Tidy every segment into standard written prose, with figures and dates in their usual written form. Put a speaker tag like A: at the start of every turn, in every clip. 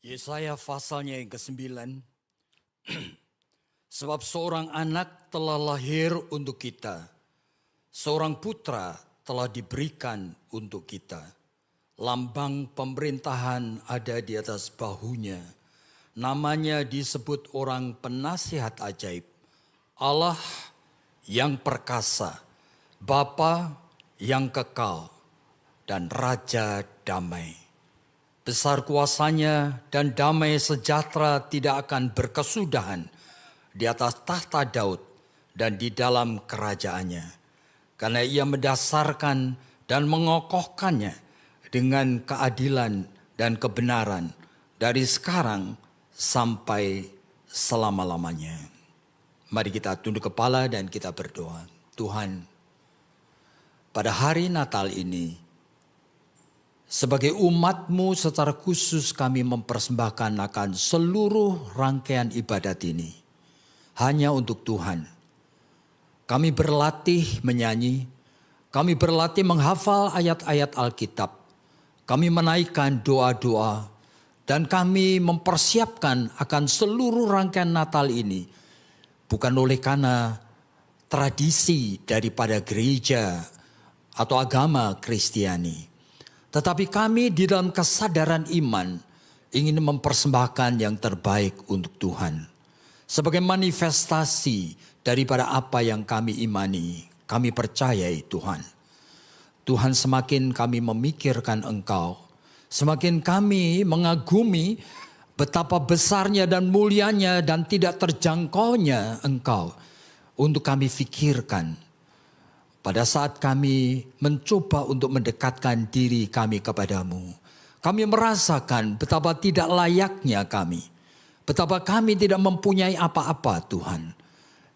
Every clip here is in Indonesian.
A: Yesaya pasalnya yang ke-9. Sebab seorang anak telah lahir untuk kita, seorang putra telah diberikan untuk kita. Lambang pemerintahan ada di atas bahunya. Namanya disebut orang penasihat ajaib, Allah yang perkasa, Bapa yang kekal, dan Raja damai. Besar kuasanya dan damai sejahtera tidak akan berkesudahan di atas tahta Daud dan di dalam kerajaannya. Karena ia mendasarkan dan mengokohkannya dengan keadilan dan kebenaran dari sekarang sampai selama-lamanya. Mari kita tunduk kepala dan kita berdoa. Tuhan, pada hari Natal ini, sebagai umat-Mu secara khusus kami mempersembahkan akan seluruh rangkaian ibadat ini. Hanya untuk Tuhan. Kami berlatih menyanyi. Kami berlatih menghafal ayat-ayat Alkitab. Kami menaikkan doa-doa. Dan kami mempersiapkan akan seluruh rangkaian Natal ini. Bukan oleh karena tradisi daripada gereja atau agama Kristiani. Tetapi kami di dalam kesadaran iman ingin mempersembahkan yang terbaik untuk Tuhan. Sebagai manifestasi daripada apa yang kami imani, kami percayai Tuhan. Tuhan, semakin kami memikirkan Engkau, semakin kami mengagumi betapa besarnya dan mulianya dan tidak terjangkaunya Engkau untuk kami fikirkan. Pada saat kami mencoba untuk mendekatkan diri kami kepadamu, kami merasakan betapa tidak layaknya kami. Betapa kami tidak mempunyai apa-apa Tuhan.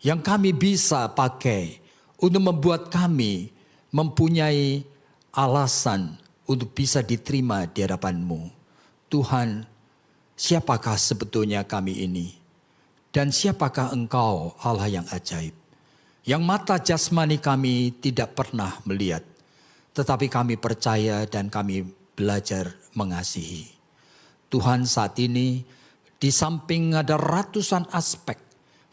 A: Yang kami bisa pakai untuk membuat kami mempunyai alasan untuk bisa diterima di hadapan-Mu. Tuhan, siapakah sebetulnya kami ini? Dan siapakah Engkau Allah yang ajaib? Yang mata jasmani kami tidak pernah melihat. Tetapi kami percaya dan kami belajar mengasihi. Tuhan, saat ini di samping ada ratusan aspek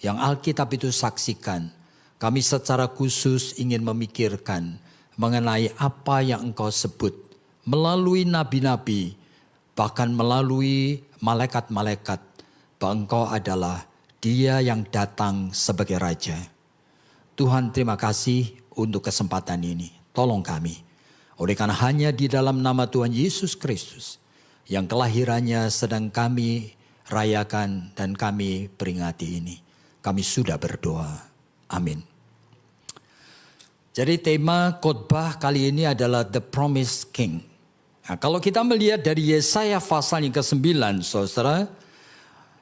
A: yang Alkitab itu saksikan. Kami secara khusus ingin memikirkan mengenai apa yang Engkau sebut. Melalui nabi-nabi, bahkan melalui malaikat-malaikat. Bahwa Engkau adalah Dia yang datang sebagai Raja. Tuhan, terima kasih untuk kesempatan ini. Tolong kami. Oleh karena hanya di dalam nama Tuhan Yesus Kristus yang kelahirannya sedang kami rayakan dan kami peringati ini. Kami sudah berdoa. Amin. Jadi tema khotbah kali ini adalah The Promised King. Nah, kalau kita melihat dari Yesaya pasal yang ke-9, saudara,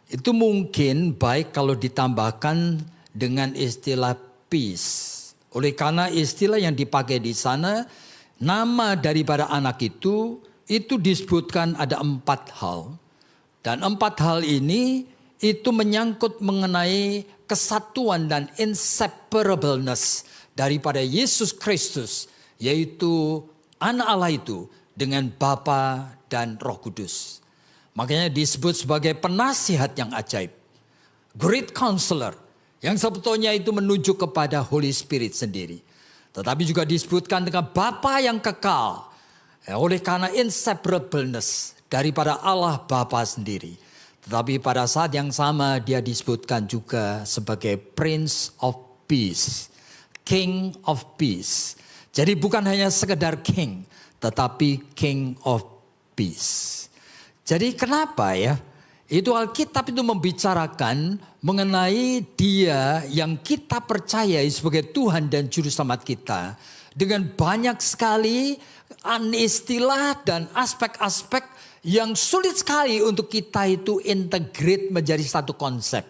A: itu mungkin baik kalau ditambahkan dengan istilah peace. Oleh karena istilah yang dipakai di sana, nama daripada anak itu disebutkan ada 4 hal. Dan 4 hal ini itu menyangkut mengenai kesatuan dan inseparableness daripada Yesus Kristus, yaitu anak Allah itu dengan Bapa dan Roh Kudus. Makanya disebut sebagai penasihat yang ajaib. Great Counselor. Yang sebetulnya itu menunjuk kepada Holy Spirit sendiri. Tetapi juga disebutkan dengan Bapa yang kekal. Oleh karena inseparableness daripada Allah Bapa sendiri. Tetapi pada saat yang sama dia disebutkan juga sebagai Prince of Peace. King of Peace. Jadi bukan hanya sekedar King. Tetapi King of Peace. Jadi kenapa ya? Itu Alkitab itu membicarakan mengenai Dia yang kita percayai sebagai Tuhan dan Juru Selamat kita. Dengan banyak sekali istilah dan aspek-aspek yang sulit sekali untuk kita itu integrate menjadi satu konsep.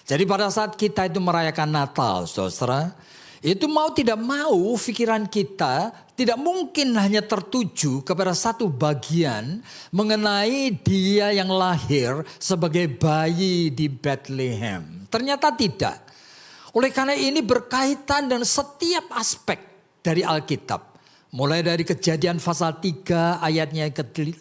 A: Jadi pada saat kita itu merayakan Natal, saudara, itu mau tidak mau pikiran kita tidak mungkin hanya tertuju kepada satu bagian mengenai Dia yang lahir sebagai bayi di Bethlehem. Ternyata tidak. Oleh karena ini berkaitan dengan setiap aspek dari Alkitab. Mulai dari Kejadian pasal 3 ayatnya ke-15.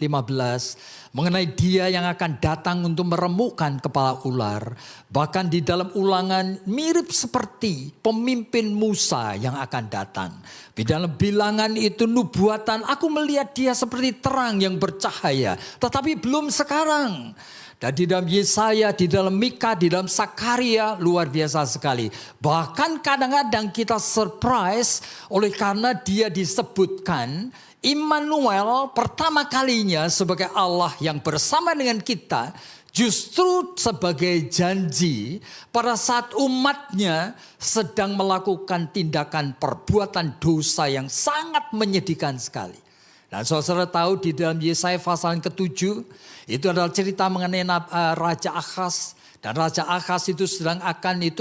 A: Mengenai dia yang akan datang untuk meremukkan kepala ular. Bahkan di dalam Ulangan mirip seperti pemimpin Musa yang akan datang. Di dalam Bilangan itu nubuatan, aku melihat dia seperti terang yang bercahaya. Tetapi belum sekarang. Dan di dalam Yesaya, di dalam Mika, di dalam Sakaria luar biasa sekali. Bahkan kadang-kadang kita surprise oleh karena dia disebutkan Immanuel pertama kalinya sebagai Allah yang bersama dengan kita. Justru sebagai janji pada saat umatnya sedang melakukan tindakan perbuatan dosa yang sangat menyedihkan sekali. Dan saudara tahu di dalam Yesaya pasal ke-7 itu adalah cerita mengenai Raja Ahaz. Dan Raja Ahaz itu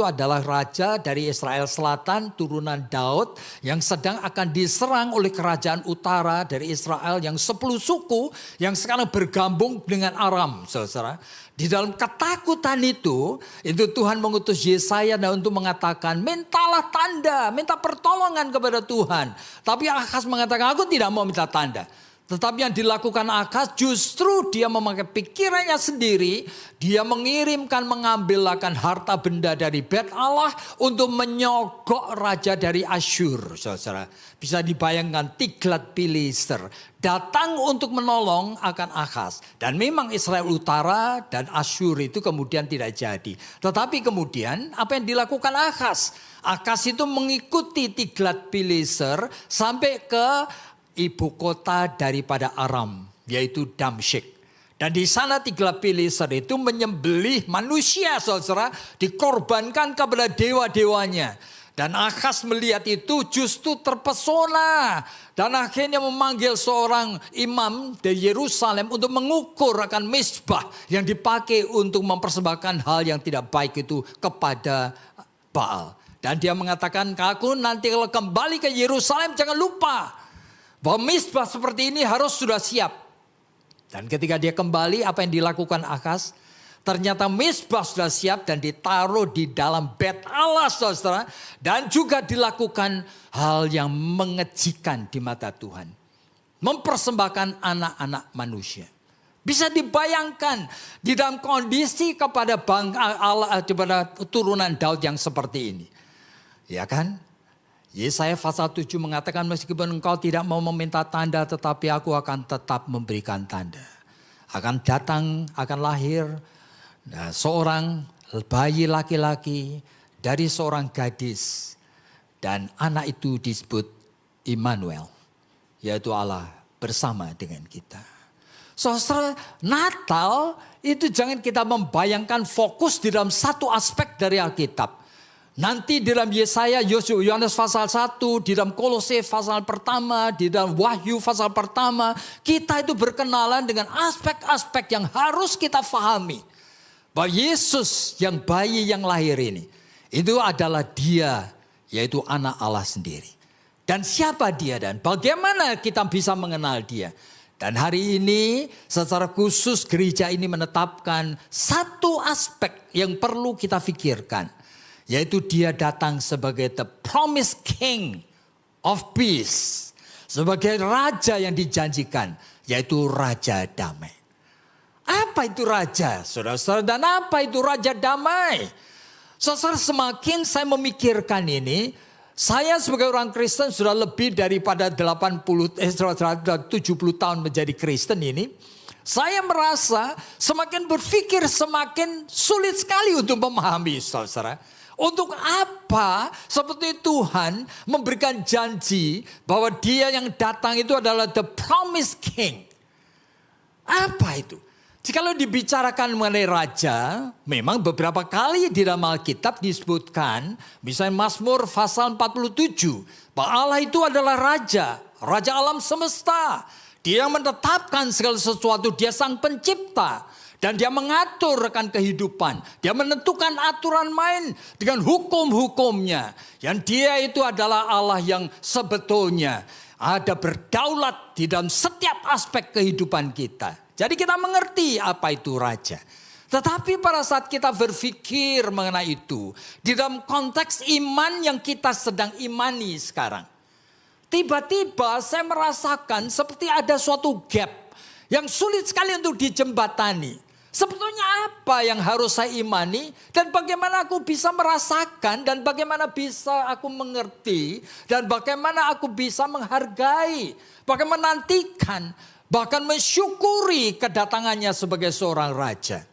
A: adalah raja dari Israel Selatan, turunan Daud, yang sedang akan diserang oleh kerajaan utara dari Israel yang 10 suku yang sekarang bergabung dengan Aram, saudara. Di dalam ketakutan itu Tuhan mengutus Yesaya untuk mengatakan, mintalah tanda, minta pertolongan kepada Tuhan. Tapi Ahaz mengatakan, aku tidak mau minta tanda. Tetapi yang dilakukan Ahaz justru dia memakai pikirannya sendiri. Dia mengambilkan harta benda dari Bet Allah untuk menyogok raja dari Asyur. Saudara, bisa dibayangkan Tiglat-Pileser datang untuk menolong akan Ahaz. Dan memang Israel Utara dan Asyur itu kemudian tidak jadi. Tetapi kemudian apa yang dilakukan Ahaz? Ahaz itu mengikuti Tiglat-Pileser sampai ke ibu kota daripada Aram, yaitu Damsyik. Dan di sana Tiglat-Pileser itu menyembelih manusia, saudara, dikorbankan kepada dewa-dewanya. Dan Ahaz melihat itu justru terpesona. Dan akhirnya memanggil seorang imam dari Yerusalem untuk mengukur akan mezbah yang dipakai untuk mempersembahkan hal yang tidak baik itu kepada Baal. Dan dia mengatakan, aku nanti kalau kembali ke Yerusalem jangan lupa bahwa mezbah seperti ini harus sudah siap. Dan ketika dia kembali, apa yang dilakukan Ahaz? Ternyata mezbah sudah siap dan ditaruh di dalam Bet Allah, saudara. Dan juga dilakukan hal yang mengejikan di mata Tuhan. Mempersembahkan anak-anak manusia. Bisa dibayangkan di dalam kondisi kepada turunan Daud yang seperti ini. Ya kan? Yesaya pasal 7 mengatakan, meskipun engkau tidak mau meminta tanda, tetapi aku akan tetap memberikan tanda. Akan datang, akan lahir seorang bayi laki-laki dari seorang gadis. Dan anak itu disebut Immanuel, yaitu Allah bersama dengan kita. Saudara, Natal itu jangan kita membayangkan fokus di dalam satu aspek dari Alkitab. Nanti di dalam Yesaya, Yohanes pasal 1, di dalam Kolose pasal pertama, di dalam Wahyu pasal pertama, kita itu berkenalan dengan aspek-aspek yang harus kita fahami. Bahwa Yesus yang bayi yang lahir ini, itu adalah dia, yaitu anak Allah sendiri. Dan siapa dia dan bagaimana kita bisa mengenal dia? Dan hari ini secara khusus gereja ini menetapkan satu aspek yang perlu kita pikirkan. Yaitu dia datang sebagai the promised king of peace. Sebagai raja yang dijanjikan. Yaitu raja damai. Apa itu raja? Saudara-saudara, dan apa itu raja damai? Saudara, semakin saya memikirkan ini. Saya sebagai orang Kristen sudah lebih daripada 70 tahun menjadi Kristen ini. Saya merasa semakin berpikir semakin sulit sekali untuk memahami, saudara. Untuk apa seperti Tuhan memberikan janji bahwa dia yang datang itu adalah the promised king. Apa itu? Jikalau dibicarakan mengenai raja, memang beberapa kali di dalam Alkitab disebutkan, misalnya Mazmur pasal 47, bahwa Allah itu adalah raja, raja alam semesta. Dia menetapkan segala sesuatu, dia sang pencipta. Dan dia mengatur rekan kehidupan. Dia menentukan aturan main dengan hukum-hukumnya. Yang dia itu adalah Allah yang sebetulnya ada berdaulat di dalam setiap aspek kehidupan kita. Jadi kita mengerti apa itu raja. Tetapi pada saat kita berpikir mengenai itu, di dalam konteks iman yang kita sedang imani sekarang. tiba-tiba saya merasakan seperti ada suatu gap yang sulit sekali untuk dijembatani. Sebetulnya apa yang harus saya imani dan bagaimana aku bisa merasakan dan bagaimana bisa aku mengerti dan bagaimana aku bisa menghargai, bagaimana menantikan, bahkan mensyukuri kedatangannya sebagai seorang raja.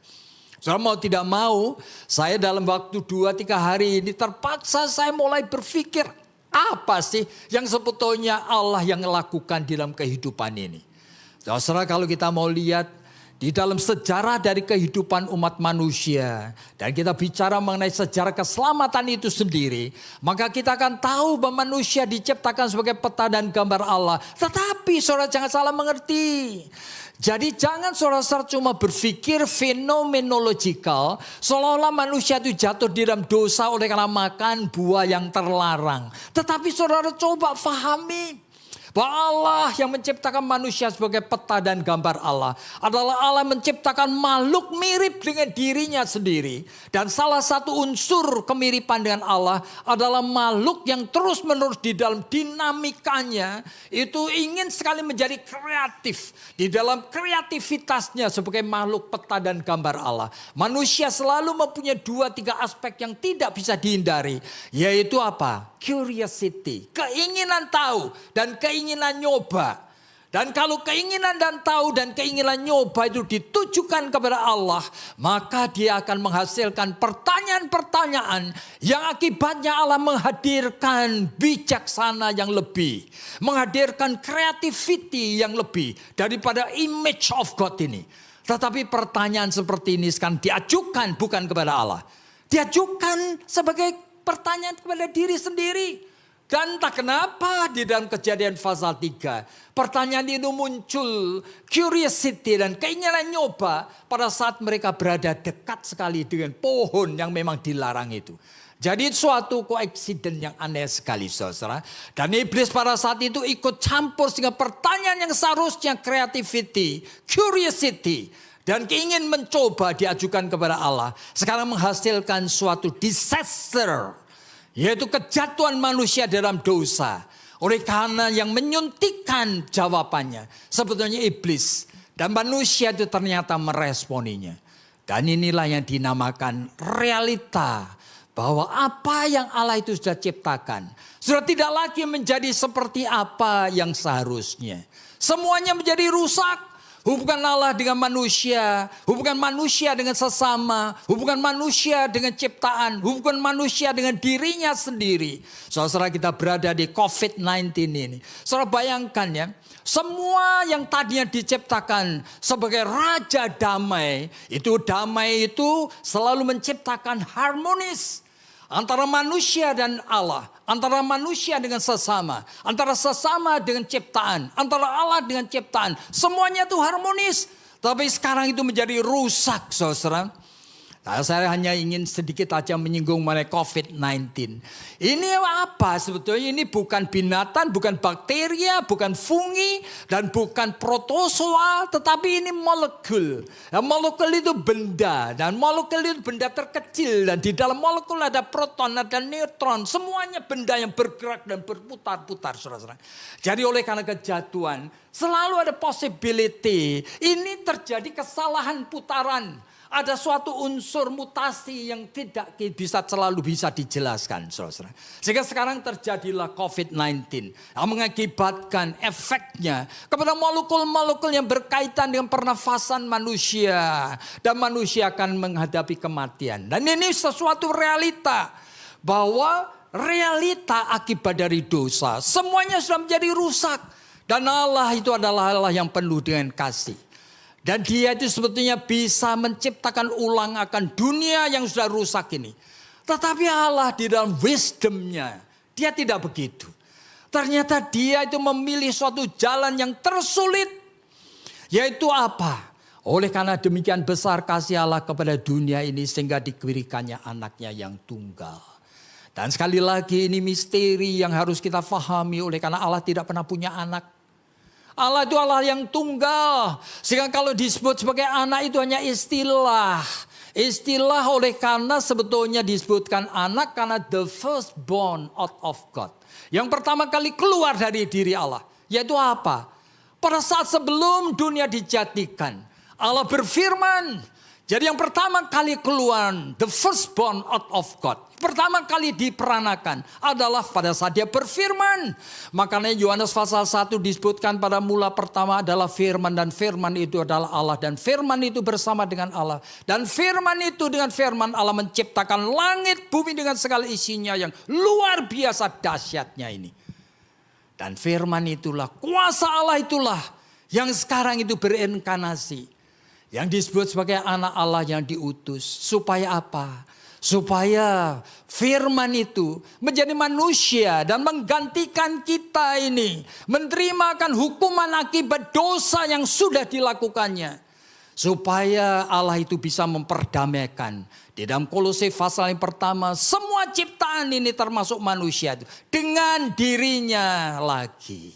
A: Saudara mau tidak mau, saya dalam waktu 2-3 hari ini terpaksa saya mulai berpikir apa sih yang sebetulnya Allah yang melakukan di dalam kehidupan ini. Saudara kalau kita mau lihat di dalam sejarah dari kehidupan umat manusia dan kita bicara mengenai sejarah keselamatan itu sendiri, maka kita akan tahu bahwa manusia diciptakan sebagai peta dan gambar Allah. Tetapi saudara jangan salah mengerti. Jadi jangan saudara cuma berpikir fenomenologikal seolah-olah manusia itu jatuh di dalam dosa oleh karena makan buah yang terlarang. Tetapi saudara coba fahami bahwa Allah yang menciptakan manusia sebagai peta dan gambar Allah adalah Allah menciptakan makhluk mirip dengan dirinya sendiri. Dan salah satu unsur kemiripan dengan Allah adalah makhluk yang terus menerus di dalam dinamikanya itu ingin sekali menjadi kreatif. Di dalam kreativitasnya sebagai makhluk peta dan gambar Allah. Manusia selalu mempunyai 2-3 aspek yang tidak bisa dihindari. Yaitu apa? Curiosity, keinginan tahu dan keinginan nyoba. Dan kalau keinginan dan tahu dan keinginan nyoba itu ditujukan kepada Allah, maka dia akan menghasilkan pertanyaan-pertanyaan yang akibatnya Allah menghadirkan bijaksana yang lebih, menghadirkan creativity yang lebih daripada image of God ini. Tetapi pertanyaan seperti ini sekarang diajukan bukan kepada Allah, diajukan sebagai pertanyaan kepada diri sendiri. Dan entah kenapa di dalam Kejadian pasal 3. Pertanyaan itu muncul. Curiosity dan keinginan nyoba pada saat mereka berada dekat sekali dengan pohon yang memang dilarang itu. Jadi suatu koeksiden yang aneh sekali saudara. Dan iblis pada saat itu ikut campur sehingga pertanyaan yang seharusnya creativity, curiosity dan keingin mencoba diajukan kepada Allah sekarang menghasilkan suatu disaster, yaitu kejatuhan manusia dalam dosa. Oleh karena yang menyuntikkan jawabannya sebetulnya iblis, dan manusia itu ternyata meresponinya. Dan inilah yang dinamakan realita, bahwa apa yang Allah itu sudah ciptakan sudah tidak lagi menjadi seperti apa yang seharusnya. Semuanya menjadi rusak. Hubungan Allah dengan manusia, hubungan manusia dengan sesama, hubungan manusia dengan ciptaan, hubungan manusia dengan dirinya sendiri. Saudara kita berada di COVID-19 ini. Saudara bayangkan ya, semua yang tadinya diciptakan sebagai raja damai itu selalu menciptakan harmonis antara manusia dan Allah, antara manusia dengan sesama, antara sesama dengan ciptaan, antara Allah dengan ciptaan. Semuanya itu harmonis. Tapi sekarang itu menjadi rusak, saudara. Nah, saya hanya ingin sedikit aja menyinggung mengenai COVID-19. Ini apa sebetulnya? Ini bukan binatang, bukan bakteria, bukan fungi, dan bukan protozoa, tetapi ini molekul. Nah, molekul itu benda, dan molekul itu benda terkecil, dan di dalam molekul ada proton, ada neutron, semuanya benda yang bergerak dan berputar-putar, saudara-saudara. Jadi oleh karena kejatuhan, selalu ada possibility ini terjadi kesalahan putaran. Ada suatu unsur mutasi yang tidak selalu bisa dijelaskan, saudara. Sehingga sekarang terjadilah COVID-19 yang mengakibatkan efeknya kepada molekul-molekul yang berkaitan dengan pernafasan manusia. Dan manusia akan menghadapi kematian. Dan ini sesuatu realita. Bahwa realita akibat dari dosa. Semuanya sudah menjadi rusak. Dan Allah itu adalah Allah yang penuh dengan kasih. Dan dia itu sebetulnya bisa menciptakan ulang akan dunia yang sudah rusak ini. Tetapi Allah di dalam wisdomnya, dia tidak begitu. Ternyata dia itu memilih suatu jalan yang tersulit. Yaitu apa? Oleh karena demikian besar kasih Allah kepada dunia ini sehingga diberikannya anaknya yang tunggal. Dan sekali lagi ini misteri yang harus kita fahami oleh karena Allah tidak pernah punya anak. Allah itu Allah yang tunggal. Sehingga kalau disebut sebagai anak itu hanya istilah. Istilah oleh karena sebetulnya disebutkan anak karena the firstborn out of God. Yang pertama kali keluar dari diri Allah. Yaitu apa? Pada saat sebelum dunia dijadikan, Allah berfirman. Jadi yang pertama kali keluar, the firstborn out of God. Pertama kali diperanakan adalah pada saat dia berfirman. Makanya Yohanes pasal 1 disebutkan pada mula pertama adalah firman. Dan firman itu adalah Allah. Dan firman itu bersama dengan Allah. Dan firman itu dengan firman Allah menciptakan langit bumi dengan segala isinya yang luar biasa dahsyatnya ini. Dan firman itulah, kuasa Allah itulah yang sekarang itu berinkarnasi. Yang disebut sebagai anak Allah yang diutus. Supaya apa? Supaya firman itu menjadi manusia dan menggantikan kita ini. Menerimakan hukuman akibat dosa yang sudah dilakukannya. Supaya Allah itu bisa memperdamaikan. Di dalam Kolose pasal yang pertama, semua ciptaan ini termasuk manusia itu dengan dirinya lagi.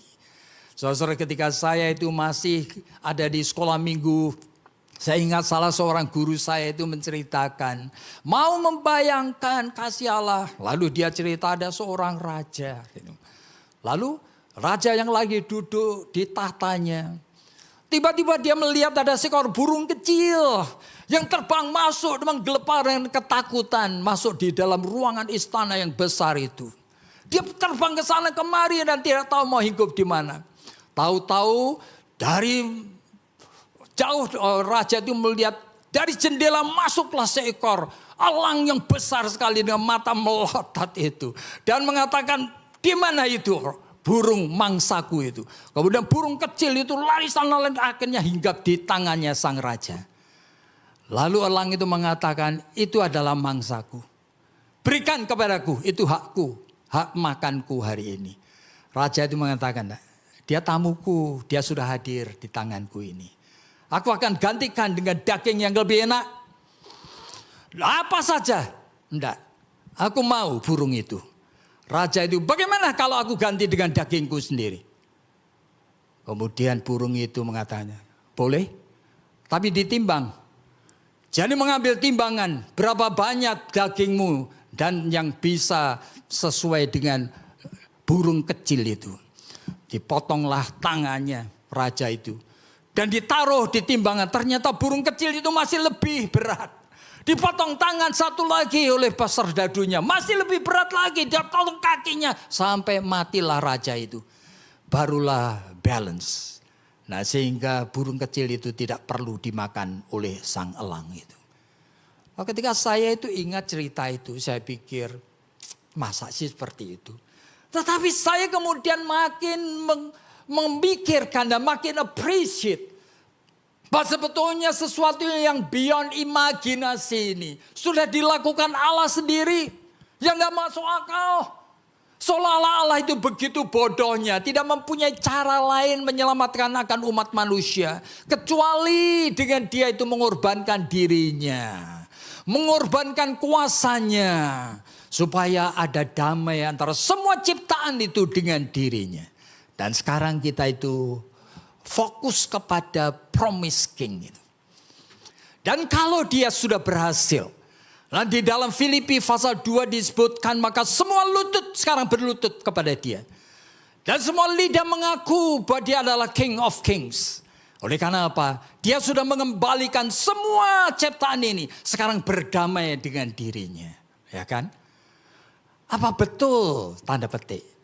A: Saudara, ketika saya itu masih ada di sekolah minggu, saya ingat salah seorang guru saya itu menceritakan, mau membayangkan kasih Allah. Lalu dia cerita ada seorang raja. Lalu raja yang lagi duduk di tahtanya. Tiba-tiba dia melihat ada seekor burung kecil yang terbang masuk dengan gelepar dan ketakutan. Masuk di dalam ruangan istana yang besar itu. Dia terbang ke sana kemari dan tidak tahu mau hidup di mana. Tahu-tahu dari jauh raja itu melihat dari jendela masuklah seekor elang yang besar sekali dengan mata melotot itu. Dan mengatakan, di mana itu burung mangsaku itu. Kemudian burung kecil itu lari sana dan akhirnya hinggap di tangannya sang raja. Lalu elang itu mengatakan, itu adalah mangsaku. Berikan kepadaku, itu hakku, hak makanku hari ini. Raja itu mengatakan, dia tamuku, dia sudah hadir di tanganku ini. Aku akan gantikan dengan daging yang lebih enak. Apa saja. Enggak. Aku mau burung itu. Raja itu, bagaimana kalau aku ganti dengan dagingku sendiri? Kemudian burung itu mengatakan, boleh. Tapi ditimbang. Jadi mengambil timbangan. Berapa banyak dagingmu. Dan yang bisa sesuai dengan burung kecil itu. Dipotonglah tangannya raja itu. Dan ditaruh di timbangan. Ternyata burung kecil itu masih lebih berat. Dipotong tangan satu lagi oleh serdadunya. Masih lebih berat lagi. Dia tolong kakinya. Sampai matilah raja itu. Barulah balance. Nah, sehingga burung kecil itu tidak perlu dimakan oleh sang elang itu. Nah, ketika saya itu ingat cerita itu. Saya pikir masa sih seperti itu. Tetapi saya kemudian makin memikirkan dan makin appreciate bahwa sebetulnya sesuatu yang beyond imajinasi ini sudah dilakukan Allah sendiri yang gak masuk akal. Seolah-olah Allah itu begitu bodohnya, tidak mempunyai cara lain menyelamatkan akan umat manusia kecuali dengan dia itu mengorbankan dirinya, mengorbankan kuasanya supaya ada damai antara semua ciptaan itu dengan dirinya. Dan sekarang kita itu fokus kepada promise king itu. Dan kalau dia sudah berhasil. Nanti dalam Filipi pasal 2 disebutkan maka semua lutut sekarang berlutut kepada dia. Dan semua lidah mengaku bahwa dia adalah King of Kings. Oleh karena apa? Dia sudah mengembalikan semua ciptaan ini. Sekarang berdamai dengan dirinya. Ya kan? Apa betul tanda petik?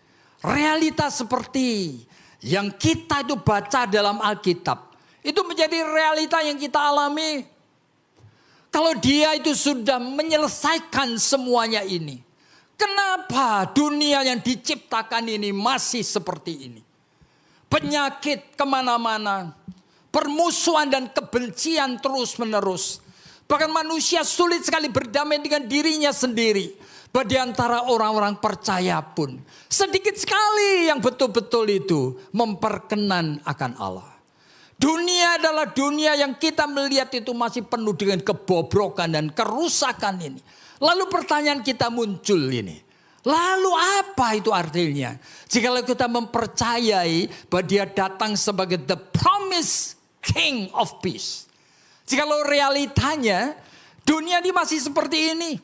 A: Realitas seperti yang kita itu baca dalam Alkitab. Itu menjadi realita yang kita alami. Kalau dia itu sudah menyelesaikan semuanya ini. Kenapa dunia yang diciptakan ini masih seperti ini? Penyakit kemana-mana. Permusuhan dan kebencian terus menerus. Bahkan manusia sulit sekali berdamai dengan dirinya sendiri. Di antara orang-orang percaya pun sedikit sekali yang betul-betul itu memperkenan akan Allah. Dunia adalah dunia yang kita melihat itu masih penuh dengan kebobrokan dan kerusakan ini. Lalu pertanyaan kita muncul ini. Lalu apa itu artinya? Jika kita mempercayai bahwa dia datang sebagai the promised King of Peace. Jika realitanya Dunia ini masih seperti ini.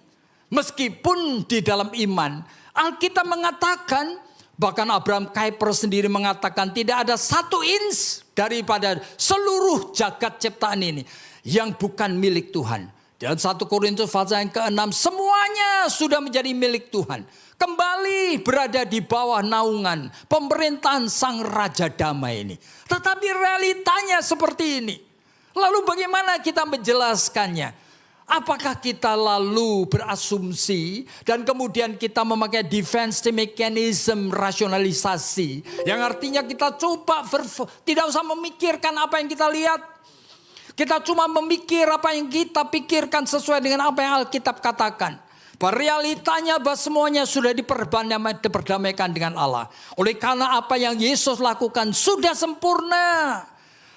A: Meskipun di dalam iman, Alkitab mengatakan, bahkan Abraham Kuyper sendiri mengatakan tidak ada 1 inch daripada seluruh jagat ciptaan ini yang bukan milik Tuhan. Dalam 1 Korintus pasal yang ke-6, semuanya sudah menjadi milik Tuhan. Kembali berada di bawah naungan pemerintahan Sang Raja Damai ini. Tetapi realitanya seperti ini. Lalu bagaimana kita menjelaskannya? Apakah kita lalu berasumsi dan kemudian kita memakai defense mechanism rasionalisasi. Yang artinya kita coba tidak usah memikirkan apa yang kita lihat. Kita cuma memikir apa yang kita pikirkan sesuai dengan apa yang Alkitab katakan. Realitanya bahwa semuanya sudah diperdamaikan dengan Allah. Oleh karena apa yang Yesus lakukan sudah sempurna.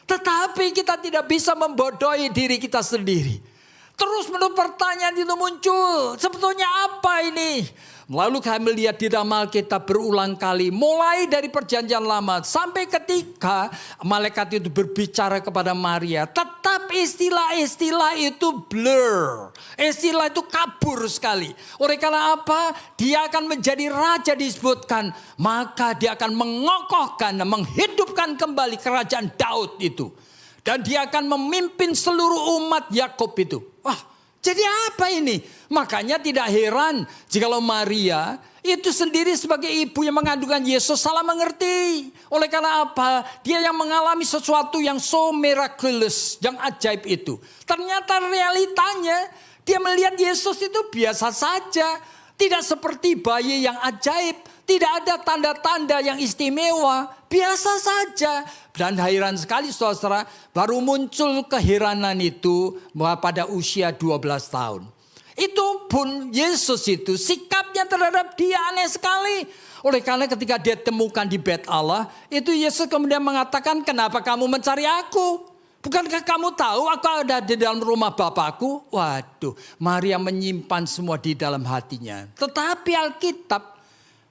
A: Tetapi kita tidak bisa membodohi diri kita sendiri. Terus menurut pertanyaan itu muncul. Sebetulnya apa ini? Lalu kami melihat di dalam Alkitab berulang kali. Mulai dari perjanjian lama. Sampai ketika malaikat itu berbicara kepada Maria. Tetap istilah-istilah itu blur. Istilah itu kabur sekali. Oleh karena apa? Dia akan menjadi raja disebutkan. Maka dia akan mengokohkan, menghidupkan kembali kerajaan Daud itu. Dan dia akan memimpin seluruh umat Yakub itu. Wah, jadi apa ini? Makanya tidak heran jikalau Maria itu sendiri sebagai ibu yang mengandungkan Yesus salah mengerti. Oleh karena apa? Dia yang mengalami sesuatu yang so miraculous, yang ajaib itu. Ternyata realitanya dia melihat Yesus itu biasa saja. Tidak seperti bayi yang ajaib. Tidak ada tanda-tanda yang istimewa. Biasa saja. Dan heran sekali saudara, baru muncul keheranan itu pada usia 12 tahun. Itu pun Yesus itu sikapnya terhadap dia aneh sekali. Oleh karena ketika dia temukan di bait Allah, itu Yesus kemudian mengatakan, kenapa kamu mencari aku? Bukankah kamu tahu aku ada di dalam rumah Bapakku? Waduh, Maria menyimpan semua di dalam hatinya. Tetapi Alkitab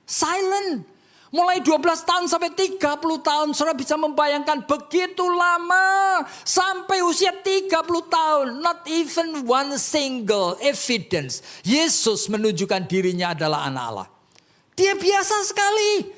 A: silent. Mulai 12 tahun sampai 30 tahun. Saudara bisa membayangkan begitu lama. Sampai usia 30 tahun. Not even one single evidence. Yesus menunjukkan dirinya adalah anak Allah. Dia biasa sekali.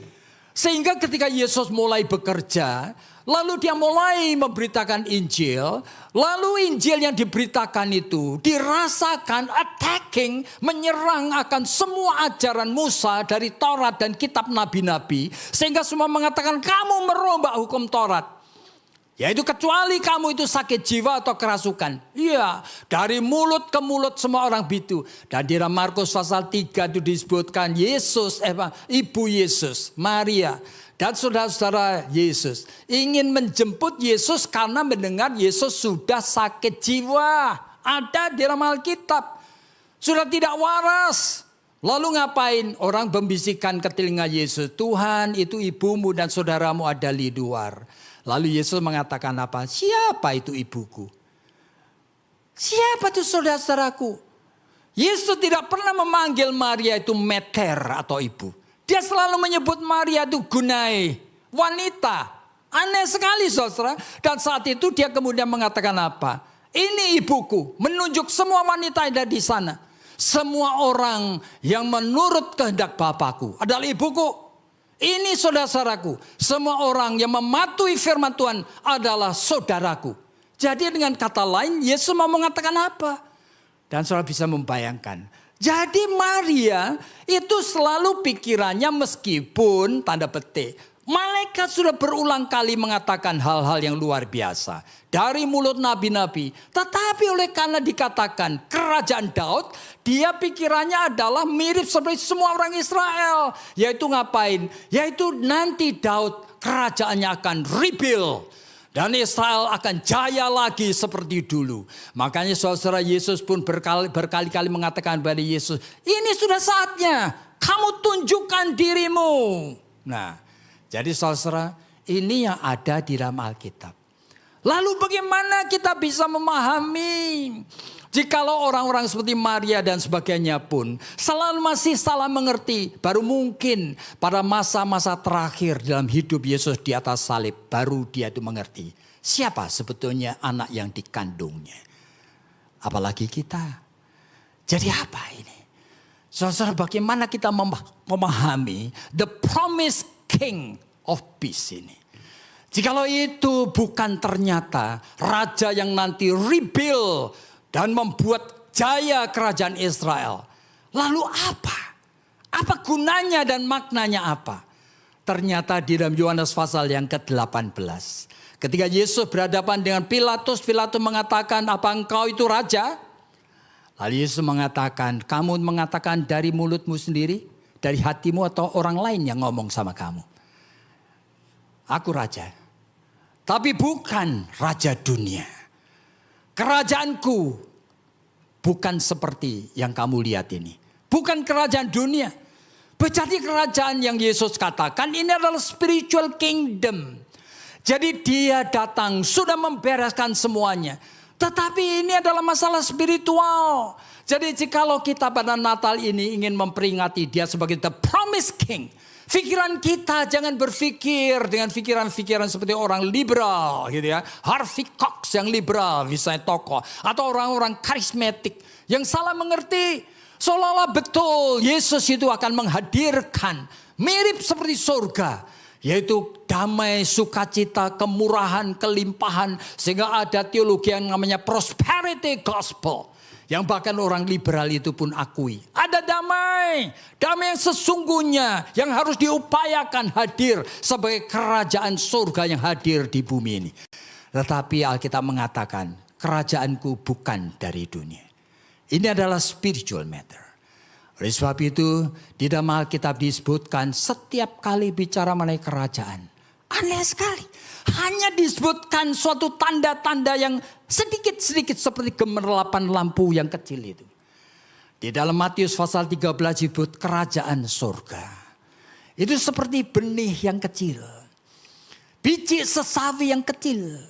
A: Sehingga ketika Yesus mulai bekerja. Lalu dia mulai memberitakan Injil. Lalu Injil yang diberitakan itu dirasakan attacking, menyerang akan semua ajaran Musa dari Taurat dan kitab nabi-nabi. Sehingga semua mengatakan kamu merombak hukum Taurat. Yaitu kecuali kamu itu sakit jiwa atau kerasukan. Iya, dari mulut ke mulut semua orang begitu. Dan di dalam Markus pasal 3 itu disebutkan Yesus, ibu Yesus, Maria. Dan saudara-saudara Yesus ingin menjemput Yesus karena mendengar Yesus sudah sakit jiwa. Ada di dalam Alkitab. Sudah tidak waras. Lalu ngapain? Orang membisikkan ke telinga Yesus. Tuhan itu ibumu dan saudaramu ada di luar. Lalu Yesus mengatakan apa? Siapa itu ibuku? Siapa itu saudara-saudaraku? Yesus tidak pernah memanggil Maria itu meter atau ibu. Dia selalu menyebut Maria itu gunai, wanita. Aneh sekali saudara. Dan saat itu dia kemudian mengatakan apa? Ini ibuku, menunjuk semua wanita yang ada di sana. Semua orang yang menurut kehendak Bapakku adalah ibuku. Ini saudara-saudaraku. Semua orang yang mematuhi firman Tuhan adalah saudaraku. Jadi dengan kata lain, Yesus mau mengatakan apa? Dan saudara bisa membayangkan. Jadi Maria itu selalu pikirannya meskipun tanda petik. Malaikat sudah berulang kali mengatakan hal-hal yang luar biasa. Dari mulut nabi-nabi. Tetapi oleh karena dikatakan kerajaan Daud. Dia pikirannya adalah mirip seperti semua orang Israel. Yaitu ngapain? Yaitu nanti Daud kerajaannya akan rebuild. Dan Israel akan jaya lagi seperti dulu. Makanya saudara Yesus pun berkali-kali mengatakan kepada Yesus. Ini sudah saatnya. Kamu tunjukkan dirimu. Nah, jadi saudara ini yang ada di dalam Alkitab. Lalu bagaimana kita bisa memahami? Jikalau orang-orang seperti Maria dan sebagainya pun selalu masih salah mengerti. Baru mungkin pada masa-masa terakhir dalam hidup Yesus di atas salib. Baru dia itu mengerti siapa sebetulnya anak yang dikandungnya. Apalagi kita. Jadi apa ini? Saudara, bagaimana kita memahami the promised king of peace ini? Jikalau itu bukan ternyata raja yang nanti rebuild dan membuat jaya kerajaan Israel. Lalu apa? Apa gunanya dan maknanya apa? Ternyata di dalam Yohanes pasal yang ke-18. Ketika Yesus berhadapan dengan Pilatus, Pilatus mengatakan, apa engkau itu raja? Lalu Yesus mengatakan, kamu mengatakan dari mulutmu sendiri, dari hatimu atau orang lain yang ngomong sama kamu? Aku raja. Tapi bukan raja dunia. Kerajaanku bukan seperti yang kamu lihat ini. Bukan kerajaan dunia. Berarti kerajaan yang Yesus katakan ini adalah spiritual kingdom. Jadi dia datang sudah membereskan semuanya. Tetapi ini adalah masalah spiritual. Jadi jikalau kita pada Natal ini ingin memperingati dia sebagai the promised king. Pikiran kita jangan berpikir dengan pikiran-pikiran seperti orang liberal gitu ya. Harvey Cox yang liberal misalnya tokoh. Atau orang-orang karismatik yang salah mengerti. Seolah-olah betul Yesus itu akan menghadirkan mirip seperti surga. Yaitu damai, sukacita, kemurahan, kelimpahan. Sehingga ada teologi yang namanya prosperity gospel. Yang bahkan orang liberal itu pun akui. Ada damai. Damai yang sesungguhnya. Yang harus diupayakan hadir sebagai kerajaan surga yang hadir di bumi ini. Tetapi Alkitab mengatakan kerajaanku bukan dari dunia. Ini adalah spiritual matter. Oleh sebab itu di dalam Alkitab disebutkan setiap kali bicara mengenai kerajaan. Aneh sekali. Hanya disebutkan suatu tanda-tanda yang sedikit-sedikit seperti gemerlapan lampu yang kecil itu. Di dalam Matius pasal 13 disebut kerajaan surga. Itu seperti benih yang kecil. Biji sesawi yang kecil.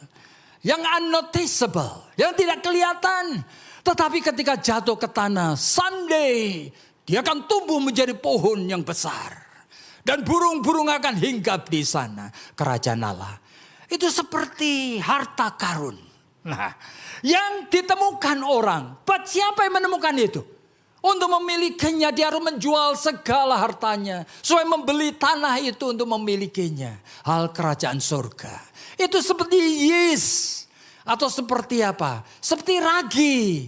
A: Yang unnoticeable. Yang tidak kelihatan. Tetapi ketika jatuh ke tanah, someday dia akan tumbuh menjadi pohon yang besar. Dan burung-burung akan hinggap di sana. Kerajaan Allah. Itu seperti harta karun. Nah, yang ditemukan orang. But siapa yang menemukan itu? Untuk memilikinya dia harus menjual segala hartanya. Supaya membeli tanah itu untuk memilikinya. Hal kerajaan surga. Itu seperti yeast. Atau seperti apa? Seperti ragi.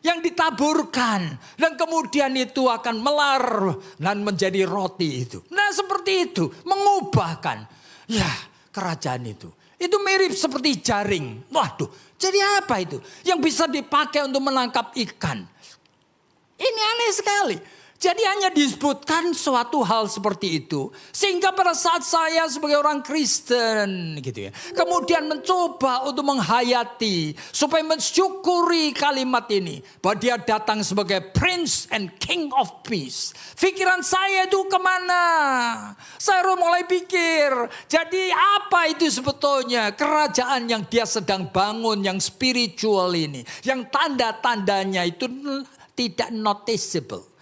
A: Yang ditaburkan. Dan kemudian itu akan melar. Dan menjadi roti itu. Nah seperti itu. Mengubahkan. Ya kerajaan itu. Itu mirip seperti jaring. Waduh, jadi apa itu? Yang bisa dipakai untuk menangkap ikan. Ini aneh sekali. Jadi hanya disebutkan suatu hal seperti itu. Sehingga pada saat saya sebagai orang Kristen gitu ya. Kemudian mencoba untuk menghayati. Supaya mensyukuri kalimat ini. Bahwa dia datang sebagai Prince and King of Peace. Pikiran saya itu kemana? Saya mulai pikir. Jadi apa itu sebetulnya? Kerajaan yang dia sedang bangun. Yang spiritual ini. Yang tanda-tandanya itu tidak noticeable.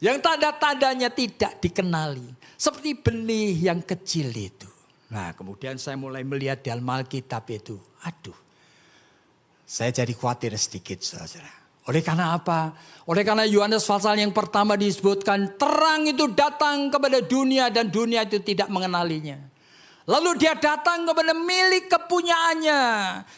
A: Yang tanda-tandanya tidak dikenali. Seperti benih yang kecil itu. Nah kemudian saya mulai melihat di dalam Alkitab itu. Aduh. Saya jadi khawatir sedikit saudara. Oleh karena apa? Oleh karena Yohanes pasal yang pertama disebutkan. Terang itu datang kepada dunia dan dunia itu tidak mengenalinya. Lalu dia datang kepada milik kepunyaannya.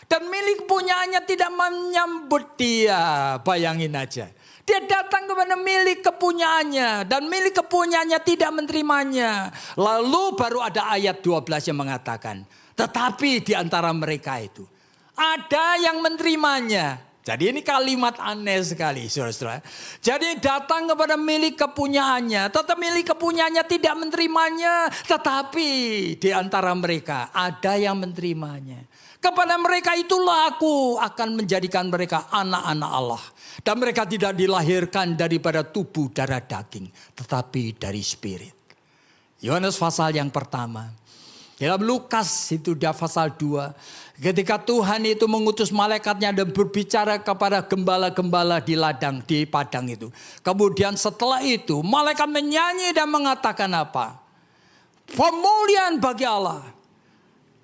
A: Dan milik kepunyaannya tidak menyambut dia. Bayangin aja. Dia datang kepada milik kepunyaannya. Dan milik kepunyaannya tidak menerimanya. Lalu baru ada ayat 12 yang mengatakan. Tetapi di antara mereka itu. Ada yang menerimanya. Jadi ini kalimat aneh sekali saudara-saudara. Jadi datang kepada milik kepunyaannya. Tetapi milik kepunyaannya tidak menerimanya. Tetapi di antara mereka ada yang menerimanya. Kepada mereka itulah aku akan menjadikan mereka anak-anak Allah. Dan mereka tidak dilahirkan daripada tubuh darah daging. Tetapi dari spirit. Yohanes pasal yang pertama. Dalam Lukas itu dia pasal 2. Ketika Tuhan itu mengutus malaikatnya dan berbicara kepada gembala-gembala di ladang, di padang itu. Kemudian setelah itu malaikat menyanyi dan mengatakan apa? Pemulihan bagi Allah.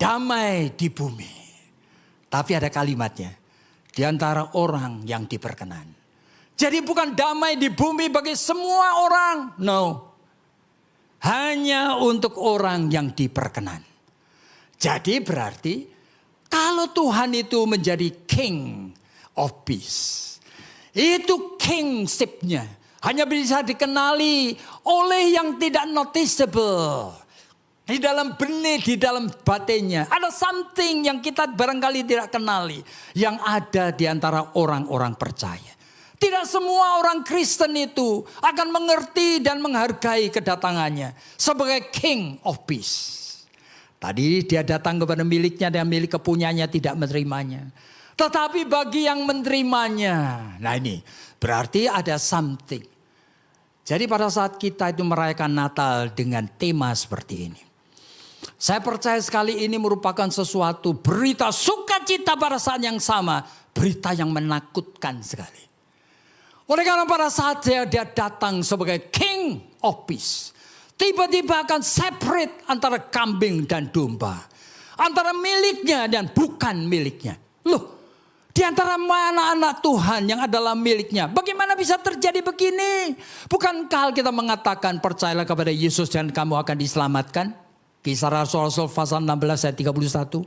A: Damai di bumi. Tapi ada kalimatnya. Di antara orang yang diperkenan. Jadi bukan damai di bumi bagi semua orang. No. Hanya untuk orang yang diperkenan. Jadi berarti kalau Tuhan itu menjadi King of Peace. Itu kingship-nya. Hanya bisa dikenali oleh yang tidak noticeable. Di dalam benih, di dalam batinnya. Ada something yang kita barangkali tidak kenali. Yang ada di antara orang-orang percaya. Tidak semua orang Kristen itu akan mengerti dan menghargai kedatangannya. Sebagai King of Peace. Tadi dia datang kepada miliknya dan milik kepunyanya tidak menerimanya. Tetapi bagi yang menerimanya. Nah ini berarti ada something. Jadi pada saat kita itu merayakan Natal dengan tema seperti ini. Saya percaya sekali ini merupakan sesuatu berita sukacita pada saat yang sama. Berita yang menakutkan sekali. Oleh karena pada saat dia datang sebagai King of Peace. Tiba-tiba akan separate antara kambing dan domba. Antara miliknya dan bukan miliknya. Loh, di antara mana anak Tuhan yang adalah miliknya? Bagaimana bisa terjadi begini? Bukankah kita mengatakan percayalah kepada Yesus dan kamu akan diselamatkan? Kisah Rasul-Rasul pasal 16 ayat 31.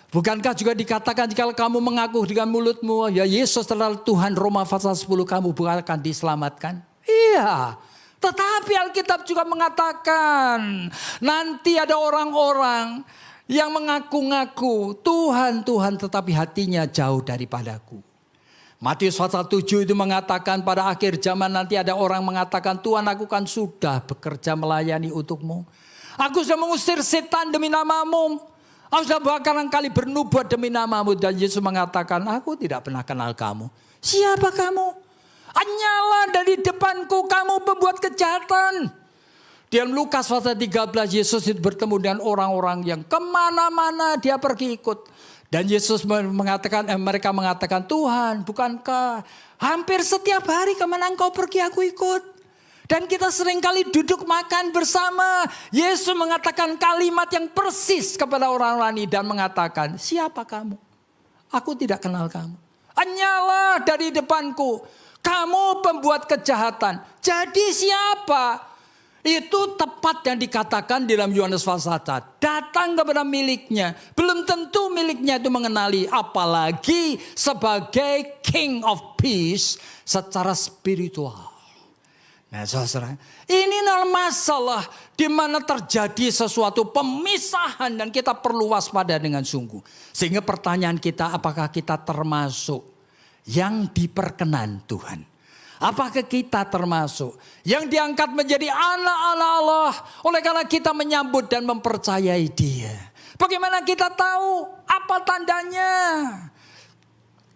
A: Bukankah juga dikatakan jika kamu mengaku dengan mulutmu, ya Yesus adalah Tuhan, Roma pasal 10, kamu bukan akan diselamatkan? Iya. Tetapi Alkitab juga mengatakan nanti ada orang-orang yang mengaku-ngaku Tuhan, Tuhan, tetapi hatinya jauh daripadaku. Matius pasal 7 itu mengatakan pada akhir zaman nanti ada orang mengatakan Tuhan, aku kan sudah bekerja melayani untukmu. Aku sudah mengusir setan demi namamu. Aku sudah bahkan kali bernubuat demi namamu. Dan Yesus mengatakan, aku tidak pernah kenal kamu. Siapa kamu? Hanyalah dari depanku kamu pembuat kejahatan. Di dalam Lukas pasal 13 Yesus bertemu dengan orang-orang yang kemana-mana dia pergi ikut. Dan Yesus mengatakan, mereka mengatakan, Tuhan bukankah hampir setiap hari kemana engkau pergi aku ikut. Dan kita seringkali duduk makan bersama. Yesus mengatakan kalimat yang persis kepada orang-orang ini. Dan mengatakan, siapa kamu? Aku tidak kenal kamu. Hanyalah dari depanku. Kamu pembuat kejahatan. Jadi siapa? Itu tepat yang dikatakan di dalam Yohanes pasal 1. Datang kepada miliknya. Belum tentu miliknya itu mengenali. Apalagi sebagai King of Peace secara spiritual. Nah saudara, ini adalah masalah di mana terjadi sesuatu pemisahan dan kita perlu waspada dengan sungguh. Sehingga pertanyaan kita, apakah kita termasuk yang diperkenan Tuhan? Apakah kita termasuk yang diangkat menjadi anak-anak Allah oleh karena kita menyambut dan mempercayai Dia? Bagaimana kita tahu apa tandanya?